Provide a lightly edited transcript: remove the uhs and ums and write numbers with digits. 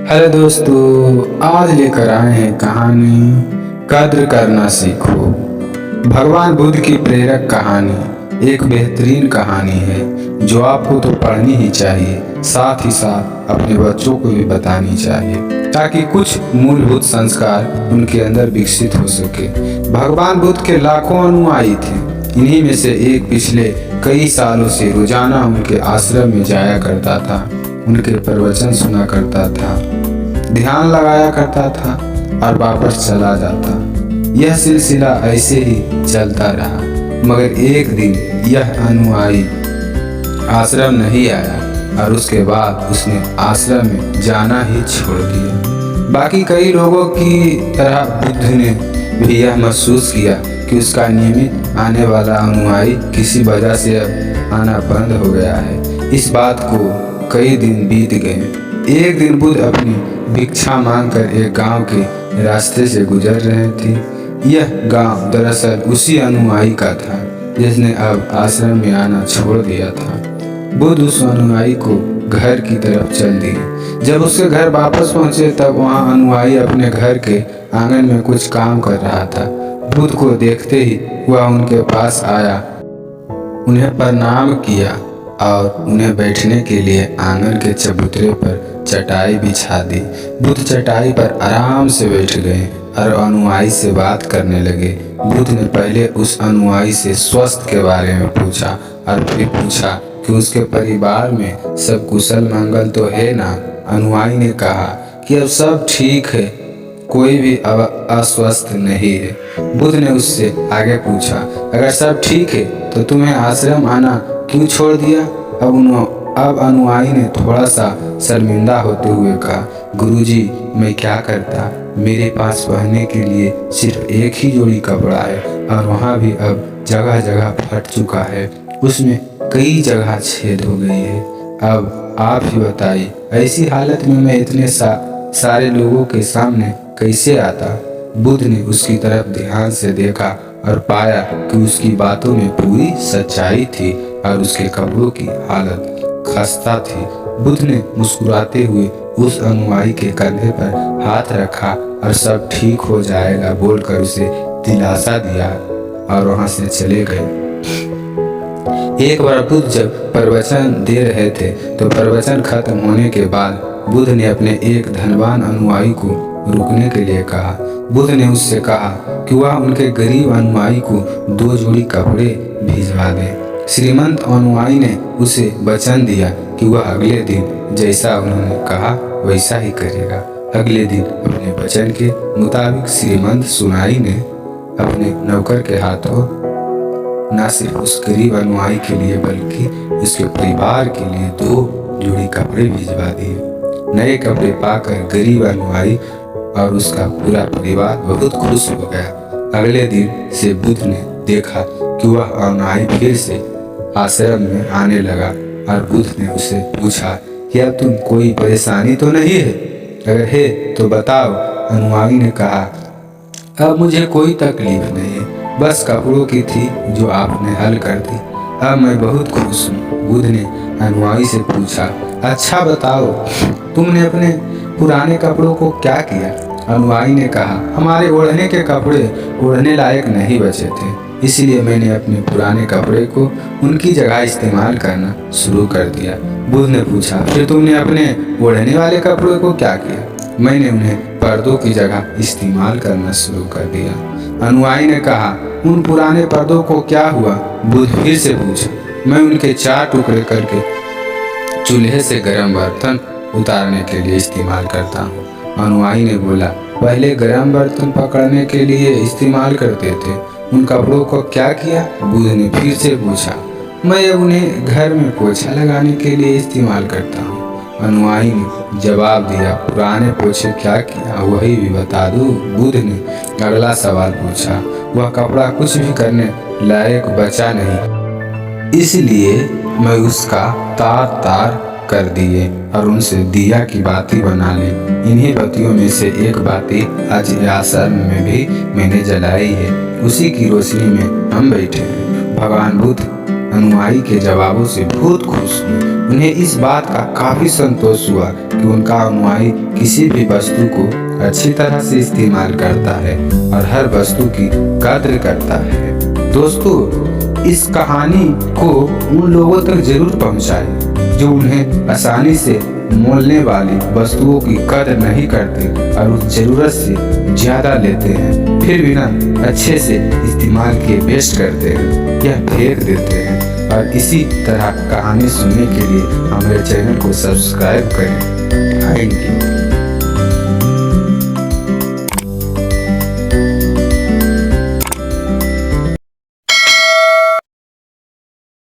Hello दोस्तों, आज लेकर आए हैं कहानी कद्र करना सीखो। भगवान बुद्ध की प्रेरक कहानी एक बेहतरीन कहानी है जो आपको तो पढ़नी ही चाहिए, साथ ही साथ अपने बच्चों को भी बतानी चाहिए ताकि कुछ मूलभूत संस्कार उनके अंदर विकसित हो सके। भगवान बुद्ध के लाखों अनुयायी थे। इन्हीं में से एक पिछले कई सालों से रोजाना उनके आश्रम में जाया करता था, उनके प्रवचन सुना करता था, ध्यान लगाया करता था और वापस चला जाता। यह सिलसिला ऐसे ही चलता रहा, मगर एक दिन यह अनुयायी आश्रम नहीं आया और उसके बाद उसने आश्रम में जाना ही छोड़ दिया। बाकी कई लोगों की तरह बुद्ध ने भी यह महसूस किया कि उसका नियमित आने वाला अनुयायी किसी वजह से अब आना बंद हो गया है। इस बात को कई दिन बीत गए। एक दिन बुद्ध अपनी भिक्षा मांगकर एक गांव के रास्ते से गुजर रहे थे। यह गांव दरअसल उसी अनुयायी का था जिसने अब आश्रम में आना छोड़ दिया था। बुद्ध उस अनुयायी को घर की तरफ चल दिए। जब उसके घर वापस पहुंचे तब वहां अनुयायी अपने घर के आंगन में कुछ काम कर रहा था। बुद्ध को देखते ही वह उनके पास आया, उन्हें प्रणाम किया और उन्हें बैठने के लिए आंगन के चबूतरे पर चटाई बिछा दी। बुद्ध चटाई पर आराम से बैठ गए और अनुयायी से बात करने लगे। बुद्ध ने पहले उस अनुयायी से स्वास्थ्य के बारे में पूछा और फिर पूछा कि उसके परिवार में सब कुशल मंगल तो है ना। अनुयायी ने कहा कि अब सब ठीक है, कोई भी अब अस्वस्थ नहीं है। बुद्ध ने उससे आगे पूछा, अगर सब ठीक है तो तुम्हें आश्रम आना क्यों छोड़ दिया। अब अनुयायी ने थोड़ा सा शर्मिंदा होते हुए कहा, गुरुजी मैं क्या करता, मेरे पास पहनने के लिए सिर्फ एक ही जोड़ी कपड़ा है और वहाँ भी अब जगह जगह फट चुका है, उसमें कई जगह छेद हो गई है। अब आप ही बताइए, ऐसी हालत में मैं इतने सारे लोगों के सामने कैसे आता। बुद्ध ने उसकी तरफ ध्यान से देखा और पाया कि उसकी बातों में पूरी सच्चाई थी और उसके कपड़ों की हालत खस्ता थी। बुद्ध ने मुस्कुराते हुए उस अनुयायी के कंधे पर हाथ रखा और सब ठीक हो जाएगा बोलकर उसे दिलासा दिया और वहां से चले गए। एक बार बुद्ध जब प्रवचन दे रहे थे तो प्रवचन खत्म होने के बाद बुद्ध ने अपने एक धनवान अनुयायी को रुकने के लिए कहा। बुद्ध ने उससे कहा कि वह उनके गरीब अनुयायी को 2 जोड़ी कपड़े भिजवा दे। श्रीमंत अनुयायी ने उसे वचन दिया कि वह अगले दिन जैसा उन्होंने कहा वैसा ही करेगा। अगले दिन अपने वचन के मुताबिक श्रीमंत सुनाई ने अपने नौकर के हाथों न सिर्फ उस गरीब अनुयायी के लिए बल्कि उसके परिवार के लिए 2 जोड़ी कपड़े भिजवा दिए। नए कपड़े पाकर गरीब अनुयायी और उसका पूरा परिवार बहुत खुश हो गया। अगले दिन से बुद्ध ने देखा कि वह अनुयायी फिर से आश्रम में आने लगा और बुद्ध ने उससे पूछा कि अब तुम कोई परेशानी तो नहीं है, अगर है तो बताओ। अनुयायी ने कहा, अब मुझे कोई तकलीफ नहीं है, बस कपड़ों की थी जो आपने हल कर दी, अब मैं बहुत खुश हूँ। बुद्ध ने अनुयायी से पूछा, अच्छा बताओ तुमने अपने पुराने कपड़ों को क्या किया। अनुयायी ने कहा, हमारे ओढ़ने के कपड़े ओढ़ने लायक नहीं बचे थे, इसलिए मैंने अपने पुराने कपड़े को उनकी जगह इस्तेमाल करना शुरू कर दिया। बुद्ध ने पूछा, फिर तुमने अपने ओढ़ने वाले कपड़ों को क्या किया। मैंने उन्हें पर्दों की जगह इस्तेमाल करना शुरू कर दिया। अनुयायी ने कहा, उन पुराने पर्दों को क्या हुआ। बुद्ध फिर से पूछा, मैं उनके 4 टुकड़े करके चूल्हे से गर्म बर्तन उतारने के लिए इस्तेमाल करता हूँ। अनुयायी ने बोला, पहले गर्म बर्तन पकड़ने के लिए इस्तेमाल करते थे, उन कपड़ों को क्या किया। बुद्ध ने फिर से पूछा, मैं अब उन्हें घर में पोछा लगाने के लिए इस्तेमाल करता हूँ। अनुयायी ने जवाब दिया, पुराने पोछे क्या किया वही भी बता दूँ। बुद्ध ने अगला सवाल पूछा, वह कपड़ा कुछ भी करने लायक बचा नहीं, इसलिए मैं उसका तार कर दिए और उनसे दिया की बाती बना ली। इन्हीं बत्तियों में से एक बाती आज आश्रम में भी मैंने जलाई है, उसी की रोशनी में हम बैठे हैं। भगवान बुद्ध अनुयायी के जवाबों से बहुत खुश हुए। उन्हें इस बात का काफी संतोष हुआ कि उनका अनुयायी किसी भी वस्तु को अच्छी तरह से इस्तेमाल करता है और हर वस्तु की कद्र करता है। दोस्तों, इस कहानी को उन लोगों तक जरूर पहुंचाएं जो उन्हें आसानी से मोलने वाली वस्तुओं की कद्र नहीं करते और उस जरूरत से ज्यादा लेते हैं, फिर भी ना अच्छे से इस्तेमाल किए वेस्ट करते हैं या फेंक देते हैं। और इसी तरह कहानी सुनने के लिए हमारे चैनल को सब्सक्राइब करें। Thank you.